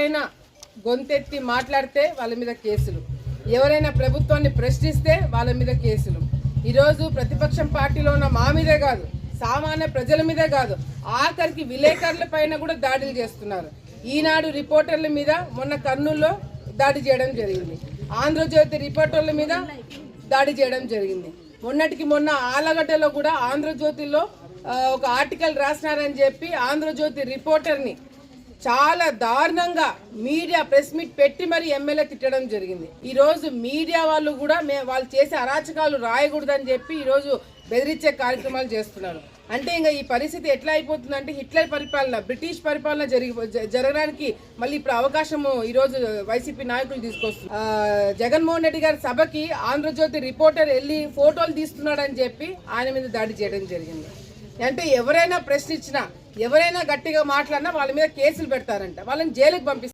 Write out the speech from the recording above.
ఎవరైనా గొంతెత్తి మాట్లాడితే వాళ్ళ మీద కేసులు, ఎవరైనా ప్రభుత్వాన్ని ప్రశ్నిస్తే వాళ్ళ మీద కేసులు. ఈరోజు ప్రతిపక్షం పార్టీలో ఉన్న మా మీదే కాదు, సామాన్య ప్రజల మీదే కాదు, ఆఖరికి విలేకరుల పైన కూడా దాడులు చేస్తున్నారు. ఈనాడు రిపోర్టర్ల మీద మొన్న కర్నూలులో దాడి చేయడం జరిగింది, ఆంధ్రజ్యోతి రిపోర్టర్ల మీద దాడి చేయడం జరిగింది. మొన్నటికి మొన్న ఆలగడ్డలో కూడా ఆంధ్రజ్యోతిలో ఒక ఆర్టికల్ రాసినారని చెప్పి ఆంధ్రజ్యోతి రిపోర్టర్ని చాలా దారుణంగా మీడియా ప్రెస్ మీట్ పెట్టి మరి ఎమ్మెల్యే తిట్టడం జరిగింది. ఈరోజు మీడియా వాళ్ళు కూడా వాళ్ళు చేసే అరాచకాలు రాయకూడదని చెప్పి ఈరోజు బెదిరించే కార్యక్రమాలు చేస్తున్నారు. అంటే ఇంకా ఈ పరిస్థితి ఎట్లా అయిపోతుందంటే హిట్లర్ పరిపాలన, బ్రిటిష్ పరిపాలన జరగడానికి మళ్ళీ ఇప్పుడు అవకాశము ఈరోజు వైసీపీ నాయకులు తీసుకొస్తున్నారు. జగన్మోహన్ రెడ్డి గారి సభకి ఆంధ్రజ్యోతి రిపోర్టర్ వెళ్ళి ఫోటోలు తీస్తున్నాడని చెప్పి ఆయన మీద దాడి చేయడం జరిగింది. అంటే ఎవరైనా ప్రశ్నించినా, ఎవరైనా గట్టిగా మాట్లాడినా వాళ్ళ మీద కేసులు పెడతారంట, వాళ్ళని జైలుకి పంపిస్తారు.